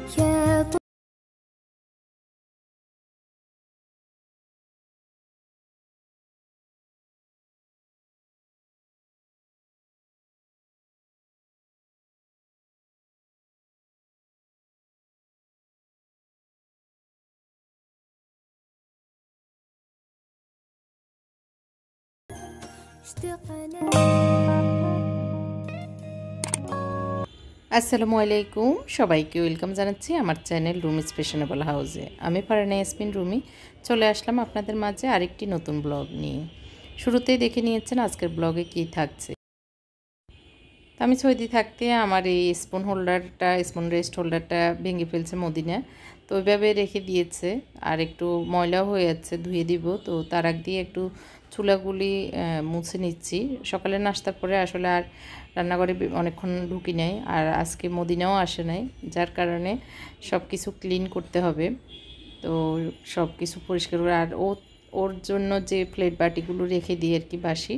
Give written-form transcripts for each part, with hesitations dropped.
يا اشتقنا আসসালামু আলাইকুম সবাইকে ওয়েলকাম জানাচ্ছি আমার চ্যানেল রুমিজ ফ্যাশনেবল হাউসে। আমি ফারহানা ইয়াসমিন রুমি চলে আসলাম আপনাদের মাঝে আরেকটি নতুন ব্লগ নিয়ে। শুরুতেই দেখে নিয়েছেন আজকের ব্লগে কি থাকছে। তো আমি সৌদি থাকতে আমার এই স্পুন রেস্ট হোল্ডারটা ভেঙে ফেলছে মদিনা, তো ওইভাবে রেখে দিয়েছে আর একটু ময়লাও হয়ে যাচ্ছে, ধুয়ে দিব। তো তার আগ দিয়ে একটু চুলাগুলি মুছে নিচ্ছি। সকালে নাস্তার পরে আসলে আর রান্নাঘরে অনেকক্ষণ ঢুকি নাই, আর আজকে মদিনাও আসে নাই, যার কারণে সব কিছু ক্লিন করতে হবে। তো সব কিছু পরিষ্কার করে আর ওর জন্য যে প্লেট বাটিগুলো রেখে দিই আর কি বাসি,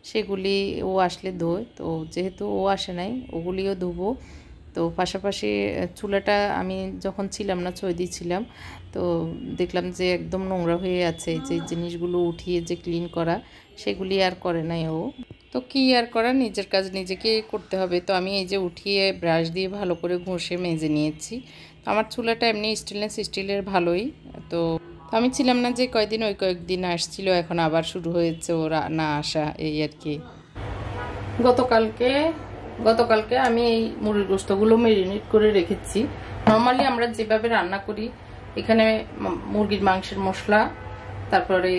সেগুলি ও আসলে ধোয়। তো যেহেতু ও আসে নাই ওগুলিও ধুবো। তো পাশাপাশি চুলাটা আমি যখন ছিলাম না, সৌদি ছিলাম, তো দেখলাম যে একদম নোংরা হয়ে আছে। যে জিনিসগুলো উঠিয়ে যে ক্লিন করা, সেগুলি আর করে নাই ও। তো কী আর করা, নিজের কাজ নিজেকে করতে হবে। তো আমি এই যে উঠিয়ে ব্রাশ দিয়ে ভালো করে ঘষে মেজে নিয়েছি। তো আমার চুলাটা এমনি স্টেনলেস স্টিলের ভালোই। তো আমি ছিলাম না যে কয়দিন, ওই কয়েকদিন আসছিল, এখন আবার শুরু হয়েছে ওরা না আসা, এই আর কি। গতকালকে আমি এই মুরগির গোশতগুলো মেরিনেট করে রেখেছি। নর্মালি আমরা যেভাবে রান্না করি, এখানে মুরগির মাংসের মশলা, তারপরে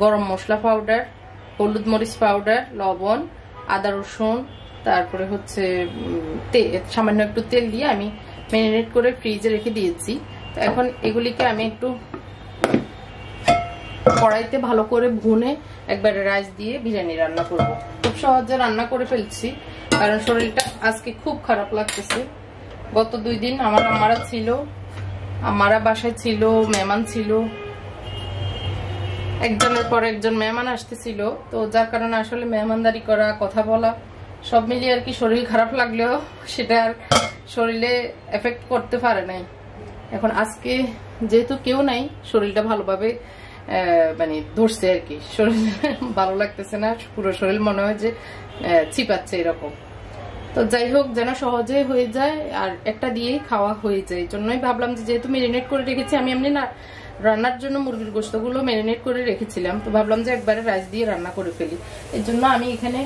গরম মশলা পাউডার, হলুদ মরিচ পাউডার, লবণ, আদা রসুন, তারপরে হচ্ছে সামান্য একটু তেল দিয়ে আমি মেরিনেট করে ফ্রিজে রেখে দিয়েছি। তো এখন এগুলিকে আমি একটু কড়াইতে ভালো করে ভুনে একবারে রাইস দিয়ে বিরিয়ানি রান্না করব। খুব সহজে রান্না করে ফেলছি, কারণ শরীরটা আজকে খুব খারাপ লাগতেছে। গত 2 দিন আমার আমারা বাসায় ছিল, মেহমান ছিল, একজনের পর একজন মেহমান আসতেছিল। তো যার কারণে আসলে মেহমানদারি করা, কথা বলা সব মিলিয়ে আর কি শরীর খারাপ লাগলেও সেটা আর শরীরে এফেক্ট করতে পারে নাই। এখন আজকে যেহেতু কেউ নাই, শরীরটা ভালোভাবে মানে ধরছে আর কি, শরীর ভালো লাগতেছে না, পুরো শরীর মনে হয় যে চিপাচ্ছে এরকম। তো যাই হোক, যেন সহজে হয়ে যায় আর একটা দিয়েই খাওয়া হয়ে যায়, এই জন্যই ভাবলাম যে যেহেতু মেরিনেট করে রেখেছি, আমি এমনি না রান্নার জন্য মুরগির গোশতগুলো মেরিনেট করে রেখেছিলাম, তো ভাবলাম যে একবারে রাইস দিয়ে রান্না করে ফেলি। এর জন্য আমি এখানে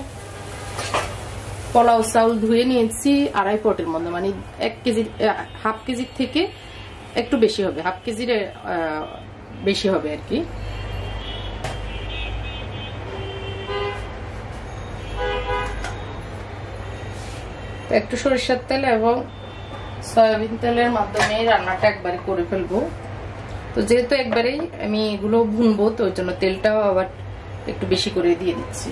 পোলাও চাউল ধুয়ে নিয়েছি 2.5 পটের মধ্যে, মানে 1 কেজি, হাফ কেজির থেকে একটু বেশি হবে, হাফ কেজির বেশি হবে আর কি। একটু সরিষার তেল এবং সয়াবিন তেলের মাধ্যমে রান্নাটা একবারে করে ফেলবো। তো যেহেতু একবারেই আমি এগুলো ভুনবো, তো ওই জন্য তেলটাও আবার একটু বেশি করে দিয়ে দিচ্ছি।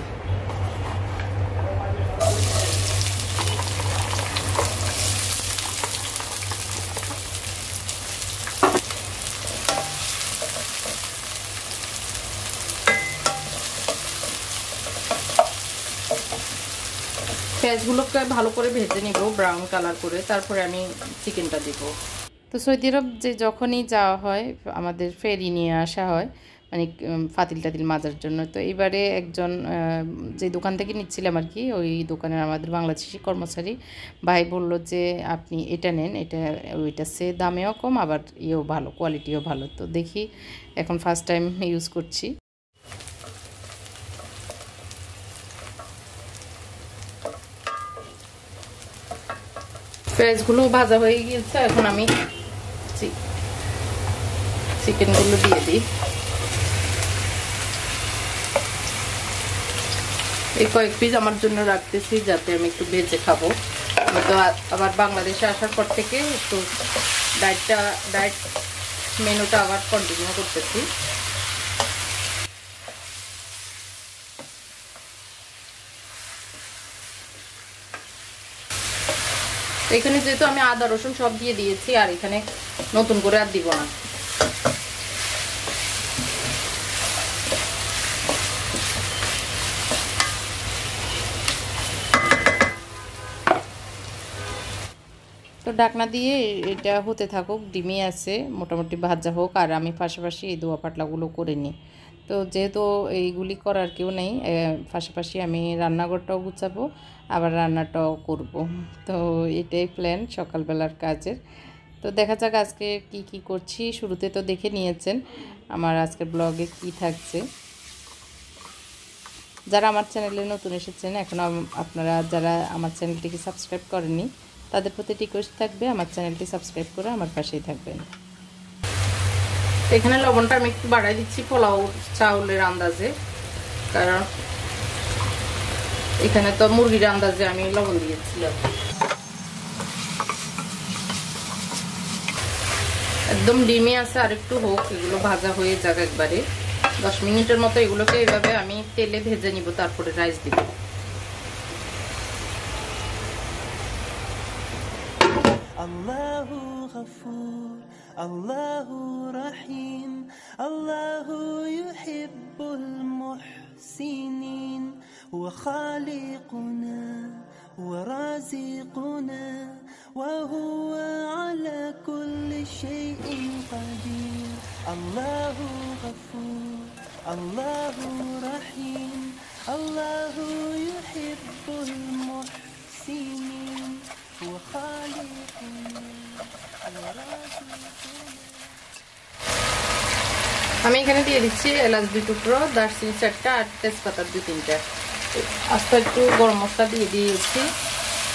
পেঁয়াজগুলোকে ভালো করে ভেজে নিব ব্রাউন কালার করে, তারপরে আমি চিকেনটা দিব। তো সৌদি আরব যে যখনই যাওয়া হয়, আমাদের ফেরি নিয়ে আসা হয়, মানে ফাতিল টাতিল মাজার জন্য। তো এইবারে একজন যে দোকান থেকে নিচ্ছিলাম আর কি, ওই দোকানের আমাদের বাংলাদেশি কর্মচারী ভাই বলল যে আপনি এটা নেন, ওইটা সে দামেও কম, আবার ইয়েও ভালো, কোয়ালিটিও ভালো। তো দেখি, এখন ফার্স্ট টাইম ইউজ করছি। পেঁয়াজগুলো ভাজা হয়ে গিয়েছে, এখন আমি চিকেনগুলো দিয়ে দিই। এই কয়েক পিস আমার জন্য রাখতেছি, যাতে আমি একটু ভেজে খাবো। আমি তো আবার বাংলাদেশে আসার পর থেকে একটু ডায়েট মেনুটা আবার কন্টিনিউ করতেছি। এখানে যেহেতু আমি আদা রসুন সব দিয়ে দিয়েছি, আর এখানে নতুন করে আর দিব না। তো তো ডাকনা দিয়ে এটা হতে থাকুক, ডিমই আছে, মোটামুটি ভাজা হোক, আর আমি পাশাপাশি এই দোয়া পাতলাগুলো করে নিই। তো যেহেতু এইগুলি করার কেউ নেই, পাশাপাশি আমি রান্নাঘরটাও গুছাবো, আবার রান্নাটাও করব। তো এটাই প্ল্যান সকালবেলার কাজের। তো দেখা যাক আজকে কি কি করছি। শুরুতে তো দেখে নিয়েছেন আমার আজকের ব্লগে কি থাকছে। যারা আমার চ্যানেলে নতুন এসেছেন, এখনও আপনারা যারা আমার চ্যানেলটিকে সাবস্ক্রাইব করেননি, তাদের প্রতি রিকোয়েস্ট থাকবে আমার চ্যানেলটি সাবস্ক্রাইব করে আমার পাশেই থাকবেন। এখানে লবণটা আমি একটু বাড়াই দিচ্ছি পোলাও চাউলের আন্দাজে, কারণ এখানে তো মুরগির আন্দাজে আমি লবণ দিয়েছিলাম। একদম ডিমে আছে, আর একটু হোক, এগুলো ভাজা হয়ে যাক একবারে 10 মিনিটের মতো। এগুলোকে এইভাবে আমি তেলে ভেজে নিব, তারপরে রাইস দিব। الله غفور الله رحيم الله يحب المحسنين هو خالقنا ورازقنا وهو على كل شيء قدير الله غفور الله رحيم الله يحب المحسنين هو خالقنا ورازقنا। আমি এখানে দিয়ে দিচ্ছি এলাচ 2 টুকরো, দারচিনি 4টা, আর তেজপাতা 2-3টা। আস্তে একটু গরম মশলা দিয়ে দিয়েছি।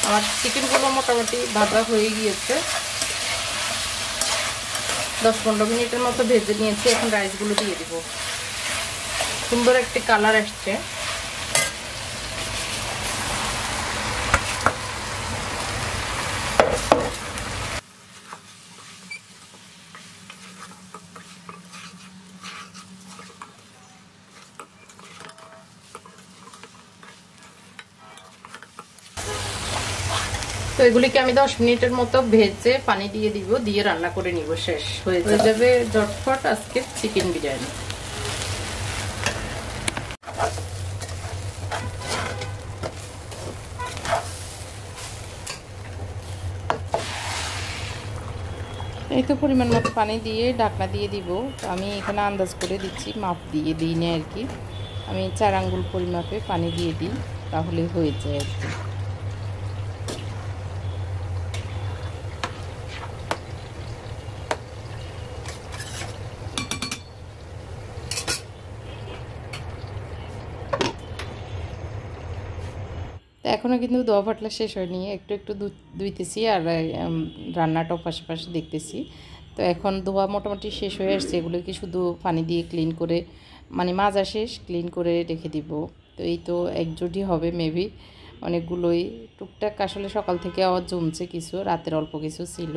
আমার চিকেনগুলো মোটামুটি ভাজা হয়ে গিয়েছে, 10-15 মিনিটের মতো ভেজে নিয়েছি। এখন রাইসগুলো দিয়ে দিব। সুন্দর একটি কালার আসছে। তো এগুলিকে আমি 10 মিনিটের মতো ভেজে পানি দিয়ে দিব, দিয়ে রান্না করে নিব। শেষ হয়ে যাবে ঝটফট আজকের চিকেন বিরিয়ানি। এই তো পরিমাণ মতো পানি দিয়ে ঢাকনা দিয়ে দিব। আমি এখানে আন্দাজ করে দিচ্ছি, মাপ দিয়ে দিই না আর কি। আমি 4 আঙ্গুল পরিমাপে পানি দিয়ে দিই, তাহলে হয়ে যায় আর কি। তো এখনও কিন্তু দোয়া পাটলা শেষ হয়নি, একটু একটু ধুইতেছি, আর রান্নাটাও পাশাপাশি দেখতেছি। তো এখন ধোয়া মোটামুটি শেষ হয়ে আসছে, এগুলোকে শুধু পানি দিয়ে ক্লিন করে, মানে মাজা শেষ, ক্লিন করে রেখে দিব। তো এই তো একজোটই হবে মেবি, অনেকগুলোই টুকটাক আসলে সকাল থেকে আওয়াজ জমছে, কিছু রাতের অল্প কিছু ছিল।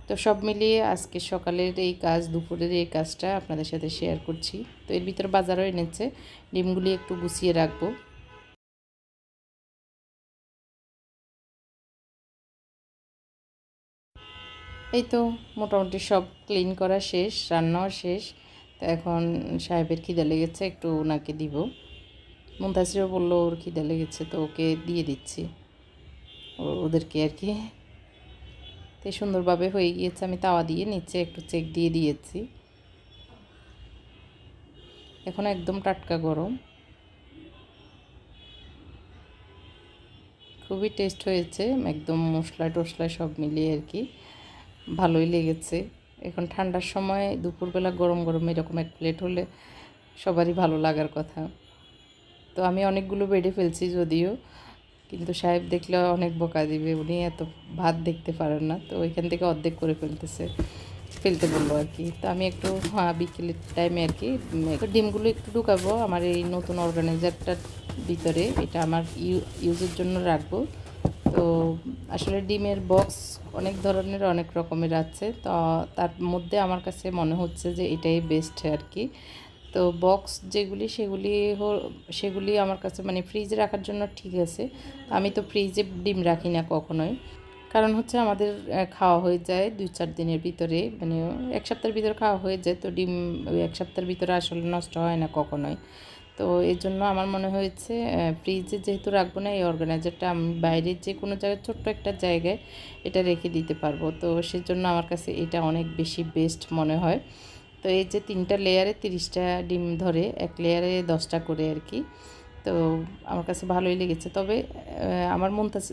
তো সব মিলিয়ে আজকে সকালের এই কাজ, দুপুরের এই কাজটা আপনাদের সাথে শেয়ার করছি। তো এর ভিতরে বাজারও এনেছে, ডিমগুলি একটু গুছিয়ে রাখবো। এই তো মোটামুটি সব ক্লিন করা শেষ, রান্নাও শেষ। তো এখন সাহেবের খিদে লেগেছে, একটু ওনাকে দিব। মুনতাসিরও বললো ওর খিদে লেগেছে, তো ওকে দিয়ে দিচ্ছি ওদেরকে আর কি। তো সুন্দরভাবে হয়ে গিয়েছে। আমি তাওয়া দিয়ে নিচে একটু চেক দিয়ে দিয়েছি। এখন একদম টাটকা গরম, খুবই টেস্ট হয়েছে, একদম মশলা টশলা সব মিলিয়ে আর কি, ভালোই লেগেছে। এখন ঠান্ডার সময় দুপুরবেলা গরম গরম এরকম এক প্লেট হলে সবারই ভালো লাগার কথা। তো আমি অনেকগুলো বেড়ে ফেলছি যদিও, কিন্তু সাহেব দেখলে অনেক বকা দিবে, উনি এত ভাত দেখতে পারেন না। তো ওইখান থেকে অর্ধেক করে ফেলতে বললো আর কি। তো আমি একটু বিকেলের টাইমে আর কি ডিমগুলো একটু ঢুকাবো আমার এই নতুন অর্গানাইজারটার ভিতরে। এটা আমার ইউজের জন্য রাখবো। তো আসলে ডিমের বক্স অনেক ধরনের, অনেক রকমের আছে, তো তার মধ্যে আমার কাছে মনে হচ্ছে যে এটাই বেস্ট আর কি। তো বক্স যেগুলি সেগুলি আমার কাছে মানে ফ্রিজে রাখার জন্য ঠিক আছে। আমি তো ফ্রিজে ডিম রাখি না কখনোই, কারণ হচ্ছে আমাদের খাওয়া হয়ে যায় 2-4 দিনের ভিতরে, মানে 1 সপ্তাহের ভিতরে খাওয়া হয়ে যায়। তো ডিম ওই 1 সপ্তাহের ভিতরে আসলে নষ্ট হয় না কখনোই। তো তো এর জন্য আমার মনে হয়েছে ফ্রিজে যেহেতু রাখবো না, এই অর্গানাইজারটা আমি বাইরে যে কোনো জায়গায় ছোট্ট একটা জায়গায় এটা রেখে দিতে পারবো। তো সেজন্য আমার কাছে এটা অনেক বেশি বেস্ট মনে হয়। তো এই যে 3টা লেয়ারে 30টা ডিম ধরে, এক লেয়ারে 10টা করে আর কি। তো আমার কাছে ভালোই লেগেছে। তবে আমার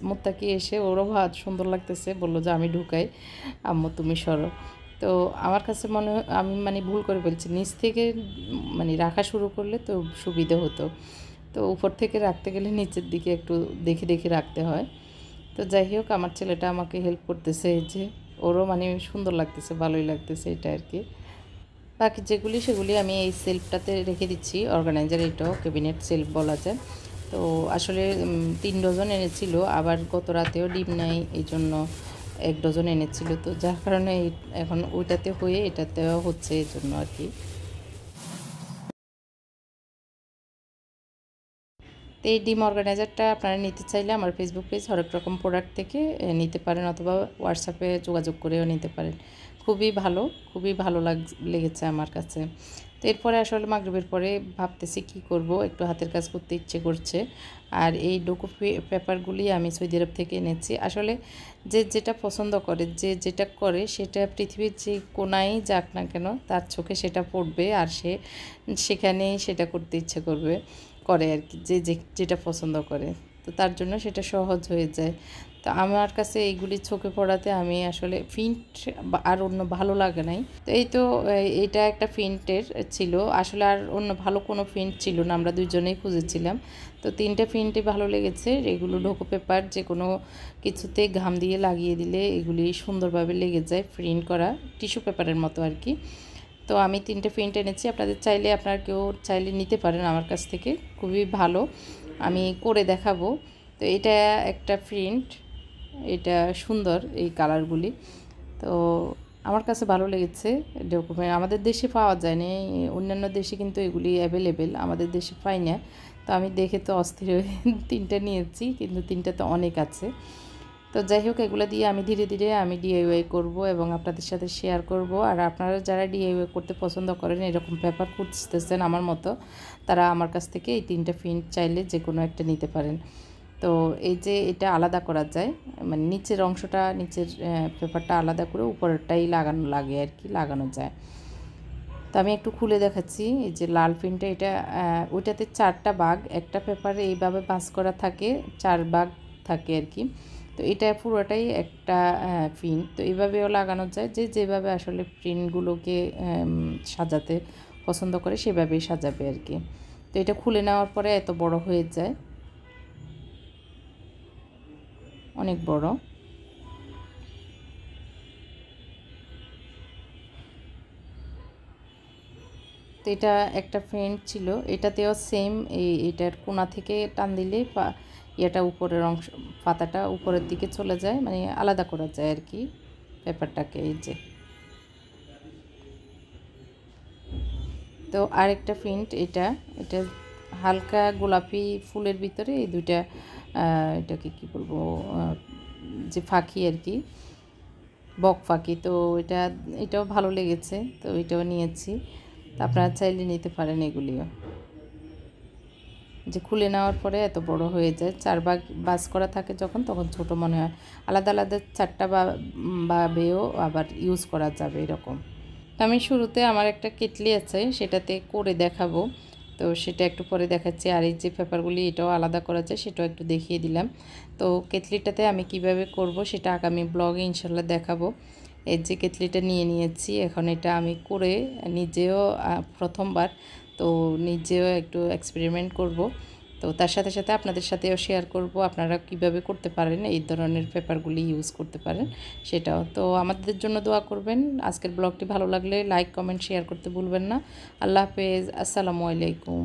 মুত্তাকি এসে ওরও ভাত সুন্দর লাগতেছে, বললো যে আমি ঢুকাই, আম্মু তুমি সরো। তো আমার কাছে মনে হয় আমি মানে ভুল করে বলছি, নিচ থেকে মানে রাখা শুরু করলে তো সুবিধা হতো। তো উপর থেকে রাখতে গেলে নিচের দিকে একটু দেখে দেখে রাখতে হয়। তো যাই হোক, আমার ছেলেটা আমাকে হেল্প করতেছে, এই যে ওরও মানে সুন্দর লাগতেছে, ভালোই লাগতেছে এটা আর কি। বাকি যেগুলি সেগুলি আমি এই সেলফটাতে রেখে দিচ্ছি। অর্গানাইজার, এটাও ক্যাবিনেট সেলফ বলা যায়। তো আসলে 3 ডজন এনেছিল, আবার গত রাতেও ডিম নেই, এই জন্য 1 ডজন এনেছিল। তো যার কারণে এখন ওইটাতে হয়ে এটাতেও হচ্ছে, এই জন্য আর কি। তো এই ডিম অর্গানাইজারটা আপনারা নিতে চাইলে আমার ফেসবুক পেজ হরেক রকম প্রোডাক্ট থেকে নিতে পারেন, অথবা হোয়াটসঅ্যাপে যোগাযোগ করেও নিতে পারেন। খুবই ভালো, খুবই ভালো লেগেছে আমার কাছে। তো এরপরে আসলে মাগরিবের পরে ভাবতেছি কি করব, একটু হাতের কাজ করতে ইচ্ছে করছে। আর এই ডোকো পেপারগুলি আমি সৌদি আরব থেকে এনেছি। আসলে যে যেটা পছন্দ করে, যে যেটা করে, সেটা পৃথিবীর যে কোনায় যাক না কেন তার চোখে সেটা পড়বে, আর সে সেখানেই সেটা করতে ইচ্ছে করে আর কি, যে যেটা পছন্দ করে। তো তার জন্য সেটা সহজ হয়ে যায়। তো আমার কাছে এইগুলি চোখে পড়াতে আমি আসলে প্রিন্ট আর অন্য ভালো লাগে নাই। তো এই তো এটা একটা প্রিন্টের ছিল, আসলে আর অন্য ভালো কোনো প্রিন্ট ছিল না, আমরা দুইজনেই খুঁজেছিলাম। তো 3টে প্রিন্টই ভালো লেগেছে। এগুলো ডোকো পেপার, যে কোনো কিছুতে ঘাম দিয়ে লাগিয়ে দিলে এগুলি সুন্দরভাবে লেগে যায়, প্রিন্ট করা টিস্যু পেপারের মতো আর কি। তো আমি 3টে প্রিন্ট এনেছি, আপনাদের চাইলে আপনারা কেউ চাইলে নিতে পারেন আমার কাছ থেকে, খুবই ভালো, আমি করে দেখাবো। তো এটা একটা প্রিন্ট, এটা সুন্দর এই কালারগুলি। তো আমার কাছে ভালো লেগেছে। ডকুমেন্ট আমাদের দেশে পাওয়া যায় না, অন্যান্য দেশে কিন্তু এগুলি অ্যাভেলেবেল, আমাদের দেশে পাই না। তো আমি দেখে তো অস্থির হয়ে 3টা নিয়েছি, কিন্তু 3টা তো অনেক আছে। তো যাই হোক, এগুলো দিয়ে আমি ধীরে ধীরে আমি ডিআইওয়াই করব এবং আপনাদের সাথে শেয়ার করব। আর আপনারা যারা ডিআইওয়াই করতে পছন্দ করেন, এরকম পেপার খুঁজতেছেন আমার মতো, তারা আমার কাছ থেকে এই 3টে প্রিন্ট চাইলে যে কোনো একটা নিতে পারেন। তো এই যে এটা আলাদা করা যায়, মানে নিচের অংশটা, নিচের পেপারটা আলাদা করে উপরেরটাই লাগে আর কি, লাগানো যায়। তো আমি একটু খুলে দেখাচ্ছি। এই যে লাল প্রিন্টটা, এটা ওইটাতে 4টা ভাগ, একটা পেপারে এইভাবে ভাঁজ করা থাকে, 4 ভাগ থাকে আর কি। তো এটা পুরোটাই একটা প্রিন্ট। তো এইভাবেও লাগানো যায়, যে যেভাবে আসলে প্রিন্টগুলোকে সাজাতে পছন্দ করে সেভাবেই সাজাবে আর কি। তো এটা খুলে নেওয়ার পরে এত বড় হয়ে যায়, অনেক বড়। তো এটা একটা প্রিন্ট ছিল, এটাতেও সেম, এটার কোণা থেকে টান দিলে ইয়েটা উপরের অংশ, পাতাটা উপরের দিকে চলে যায়, মানে আলাদা করা যায় আর কি পেপারটাকে। এই যে, তো আরেকটা প্রিন্ট, এটা এটা হালকা গোলাপি ফুলের ভিতরে এই দুইটা, এটাকে কি বলবো, যে ফাঁকি আর কি, বক ফাঁকি। তো এটাও ভালো লেগেছে, তো এটাও নিয়েছি। তো আপনারা চাইলে নিতে পারেন এগুলিও। যে খুলে নেওয়ার পরে এত বড় হয়ে যায়, 4 ভাগ বাস করা থাকে যখন, তখন ছোট মনে হয়। আলাদা আলাদা 4টা ভাবেও আবার ইউজ করা যাবে এরকম। তো আমি শুরুতে আমার একটা কেটলি আছে, সেটাতে করে দেখাবো, তো সেটা একটু পরে দেখাচ্ছি। আর এই যে পেপারগুলি, এটাও আলাদা করা যায়, সেটাও একটু দেখিয়ে দিলাম। তো কেটলিটাতে আমি কিভাবে করব সেটা আগামী ব্লগে ইনশাল্লাহ দেখাবো। এই যে কেটলিটা নিয়েছি, এখন এটা আমি করে নিজেও প্রথমবার, তো নিজেও একটু এক্সপেরিমেন্ট করব। তো তার সাথে সাথে আপনাদের সাথেও শেয়ার করব আপনারা কিভাবে করতে পারেন, এই ধরনের পেপারগুলি ইউজ করতে পারেন সেটাও। তো আমাদের জন্য দোয়া করবেন। আজকের ব্লগটি ভালো লাগলে লাইক, কমেন্ট, শেয়ার করতে ভুলবেন না। আল্লাহ হাফেজ, আসসালামু আলাইকুম।